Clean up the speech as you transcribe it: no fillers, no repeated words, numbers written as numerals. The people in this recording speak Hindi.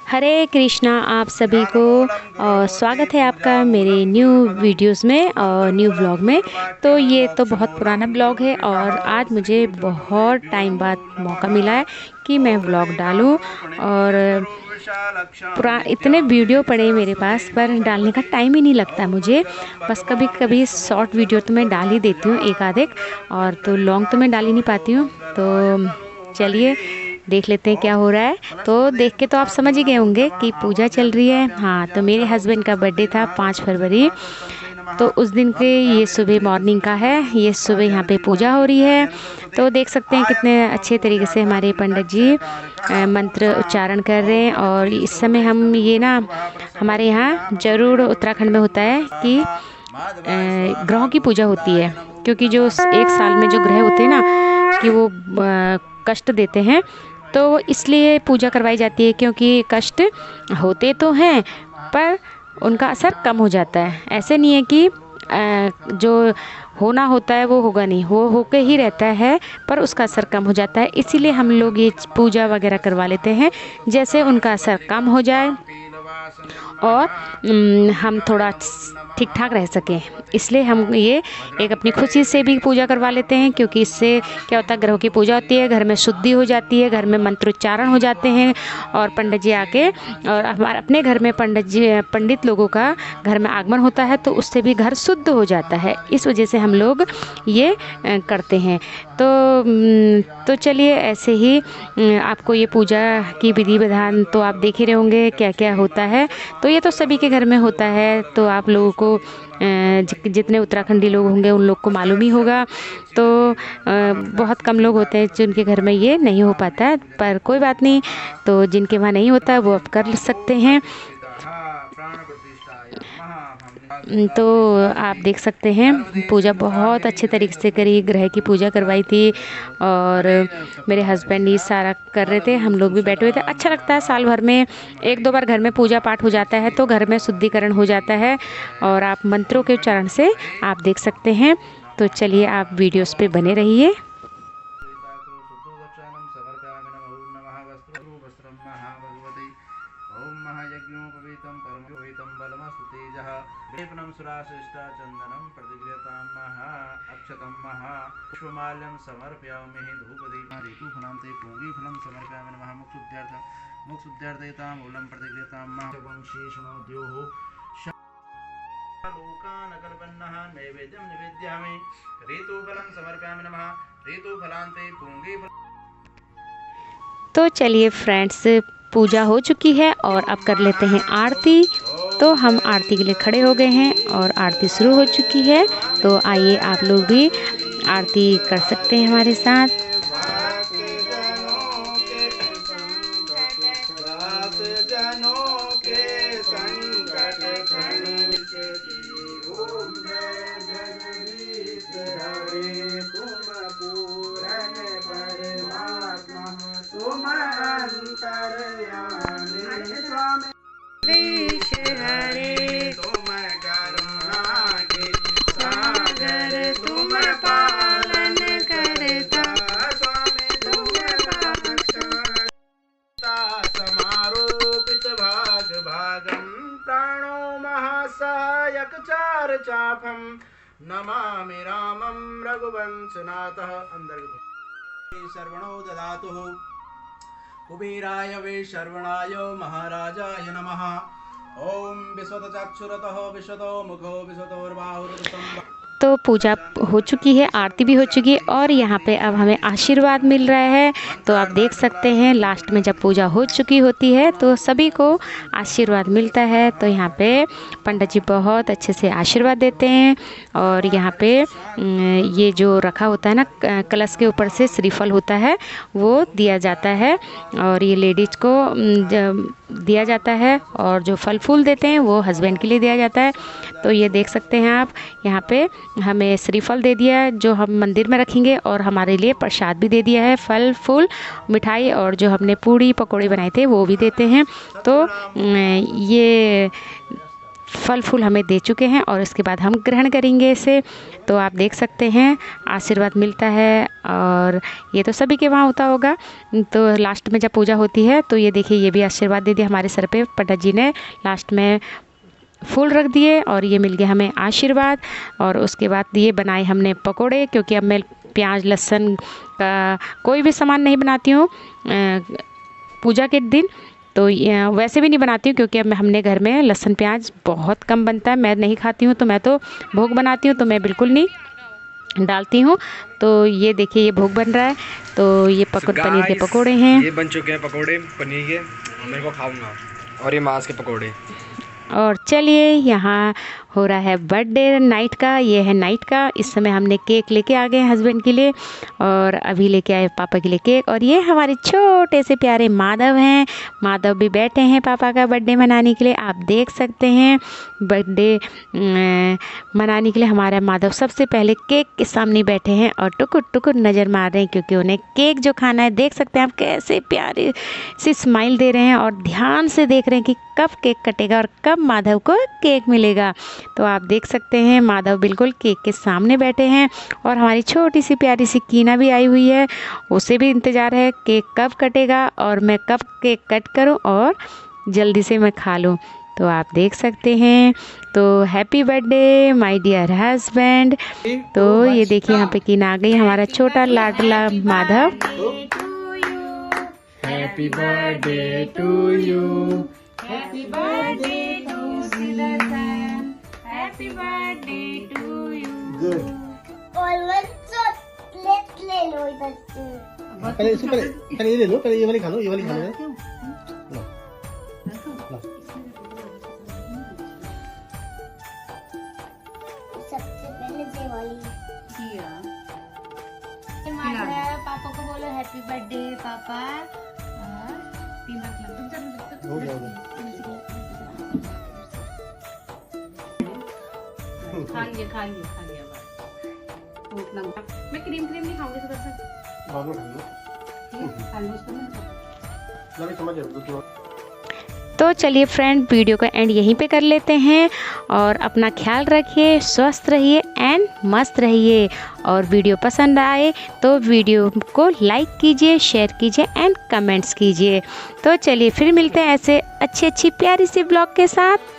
हरे कृष्णा आप सभी को और स्वागत है आपका मेरे न्यू वीडियोस में और न्यू ब्लॉग में। तो ये तो बहुत पुराना ब्लॉग है और आज मुझे बहुत टाइम बाद मौका मिला है कि मैं ब्लॉग डालूं। और इतने वीडियो पड़े मेरे पास पर डालने का टाइम ही नहीं लगता मुझे। बस कभी कभी शॉर्ट वीडियो तो मैं डाल ही देती हूँ एक आध एक, और तो लॉन्ग तो मैं डाल ही नहीं पाती हूँ। तो चलिए देख लेते हैं क्या हो रहा है। तो देख के तो आप समझ ही गए होंगे कि पूजा चल रही है। हाँ, तो मेरे हस्बैंड का बर्थडे था 5 फरवरी, तो उस दिन के ये सुबह मॉर्निंग का है। ये सुबह यहाँ पे पूजा हो रही है। तो देख सकते हैं कितने अच्छे तरीके से हमारे पंडित जी मंत्र उच्चारण कर रहे हैं। और इस समय हम ये ना हमारे यहाँ जरूर उत्तराखंड में होता है कि ग्रहों की पूजा होती है, क्योंकि जो एक साल में जो ग्रह होते हैं ना कि वो कष्ट देते हैं, तो इसलिए पूजा करवाई जाती है। क्योंकि कष्ट होते तो हैं पर उनका असर कम हो जाता है। ऐसे नहीं है कि जो होना होता है वो होगा नहीं, वो होके ही रहता है पर उसका असर कम हो जाता है। इसीलिए हम लोग ये पूजा वगैरह करवा लेते हैं, जैसे उनका असर कम हो जाए और हम थोड़ा ठीक ठाक रह सकें। इसलिए हम ये एक अपनी खुशी से भी पूजा करवा लेते हैं, क्योंकि इससे क्या होता है, ग्रहों की पूजा होती है, घर में शुद्धि हो जाती है, घर में मंत्रोच्चारण हो जाते हैं और पंडित जी आके और हमारे अपने घर में पंडित लोगों का घर में आगमन होता है, तो उससे भी घर शुद्ध हो जाता है। इस वजह से हम लोग ये करते हैं। तो चलिए ऐसे ही आपको ये पूजा की विधि विधान तो आप देख ही रहे होंगे क्या क्या होता है। तो ये तो सभी के घर में होता है, तो आप लोगों को जितने उत्तराखंडी लोग होंगे उन लोग को मालूम ही होगा। तो बहुत कम लोग होते हैं जिनके घर में ये नहीं हो पाता है, पर कोई बात नहीं। तो जिनके वहाँ नहीं होता वो अब कर सकते हैं। तो आप देख सकते हैं पूजा बहुत अच्छे तरीके से करी, ग्रह की पूजा करवाई थी और मेरे हस्बैंड ही सारा कर रहे थे, हम लोग भी बैठे हुए थे। अच्छा लगता है, साल भर में एक दो बार घर में पूजा पाठ हो जाता है तो घर में शुद्धिकरण हो जाता है और आप मंत्रों के उच्चारण से आप देख सकते हैं। तो चलिए आप वीडियोस पे बने रहिए। लेपनं सुराशिष्टा चंदनं प्रतिगृहतां महा अक्षतं महा पुष्पमाल्यं समर्पयामि धूपदीपं ऋतुफलं ते पूगीफलं समर्पयामि नमः मोक्षुद्यार्थयतां मूलं प्रतिगृहतां महा वंशीषणोद्योः लोकानकल्पन्नः नैवेद्यं निवेद्यामि ऋतुफलं समर्पयामि नमः ऋतुफलान्ते पूगीफलं। तो चलिए फ्रेंड्स, पूजा हो चुकी है और अब कर लेते हैं आरती। तो हम आरती के लिए खड़े हो गए हैं और आरती शुरू हो चुकी है। तो आइए आप लोग भी आरती कर सकते हैं हमारे साथ। हरे तुम करुणा के सागर तुम पालन करता स्वामी तुम समारोपित भाग भागम प्राणो महासहायक चार चापम नमामि रामं रघुवंशनाथः। अंदर सर्वणो ददातु कुबेराय वै शर्वणाय महाराजाय नमः। ओम विश्वतचक्षुरतः विश्वतो मुखो विश्वतोर्बाहुरुतम। तो पूजा हो चुकी है, आरती भी हो चुकी है और यहाँ पे अब हमें आशीर्वाद मिल रहा है। तो आप देख सकते हैं लास्ट में जब पूजा हो चुकी होती है तो सभी को आशीर्वाद मिलता है। तो यहाँ पे पंडित जी बहुत अच्छे से आशीर्वाद देते हैं और यहाँ पे ये जो रखा होता है ना कलश के ऊपर से श्रीफल होता है वो दिया जाता है और ये लेडीज को दिया जाता है और जो फल फूल देते हैं वो हस्बैंड के लिए दिया जाता है। तो ये देख सकते हैं आप, यहाँ पे हमें श्रीफल दे दिया है जो हम मंदिर में रखेंगे और हमारे लिए प्रसाद भी दे दिया है, फल फूल मिठाई, और जो हमने पूड़ी पकौड़े बनाए थे वो भी देते हैं। तो ये फल फूल हमें दे चुके हैं और इसके बाद हम ग्रहण करेंगे इसे। तो आप देख सकते हैं आशीर्वाद मिलता है और ये तो सभी के वहाँ होता होगा। तो लास्ट में जब पूजा होती है तो ये देखिए ये भी आशीर्वाद दे दिया हमारे सर पे, पंडित जी ने लास्ट में फूल रख दिए और ये मिल गया हमें आशीर्वाद। और उसके बाद ये बनाए हमने पकोड़े, क्योंकि अब मैं प्याज लहसुन का कोई भी सामान नहीं बनाती हूँ पूजा के दिन। तो वैसे भी नहीं बनाती हूँ क्योंकि अब हमने घर में लहसुन प्याज बहुत कम बनता है, मैं नहीं खाती हूँ। तो मैं तो भोग बनाती हूँ तो मैं बिल्कुल नहीं डालती हूँ। तो ये देखिए ये भोग बन रहा है। तो ये पनीर के पकोड़े हैं, ये बन चुके हैं पकोड़े पनीर के, मेरे को खाऊंगा। और ये मांस के पकोड़े। और चलिए यहाँ हो रहा है बर्थडे नाइट का, ये है नाइट का। इस समय हमने केक लेके आ गए हस्बैंड के लिए और अभी लेके आए पापा के लिए केक। और ये हमारे छोटे से प्यारे माधव हैं, माधव भी बैठे हैं पापा का बर्थडे मनाने के लिए। आप देख सकते हैं बर्थडे मनाने के लिए हमारा माधव सबसे पहले केक के सामने बैठे हैं और टुकुर टुकुर नज़र मार रहे हैं, क्योंकि उन्हें केक जो खाना है। देख सकते हैं आप कैसे प्यारे सी स्माइल दे रहे हैं और ध्यान से देख रहे हैं कि कब केक कटेगा और कब माधव को केक मिलेगा। तो आप देख सकते हैं माधव बिल्कुल केक के सामने बैठे हैं और हमारी छोटी सी प्यारी सी कीना भी आई हुई है, उसे भी इंतज़ार है केक कब कटेगा और मैं कब केक कट करूं और जल्दी से मैं खा लूं। तो आप देख सकते हैं। तो happy birthday my dear husband. तो ये देखिए यहाँ पे कीना आ गई, हमारा छोटा लाडला Madhav. Happy birthday to you, happy birthday to Sidarshan, happy birthday to you. और प्लेट ले लो इधर से। पहले इसको पहले ये ले लो, पहले ये वाली खा लो, ये वाली खा लो। सबसे पहले ये वाली पापा को बोलो हैप्पी बर्थडे पापा। और 3 लाख हो गया खा लिया तो उतना मैं क्रीम नहीं खाऊंगी सुदर्शन, बाद में खा लो। खा लो उसको ना। मैं समझ गया। तो चलिए फ्रेंड वीडियो का एंड यहीं पे कर लेते हैं और अपना ख्याल रखिए, स्वस्थ रहिए एंड मस्त रहिए। और वीडियो पसंद आए तो वीडियो को लाइक कीजिए, शेयर कीजिए एंड कमेंट्स कीजिए। तो चलिए फिर मिलते हैं ऐसे अच्छी प्यारी सी ब्लॉग के साथ।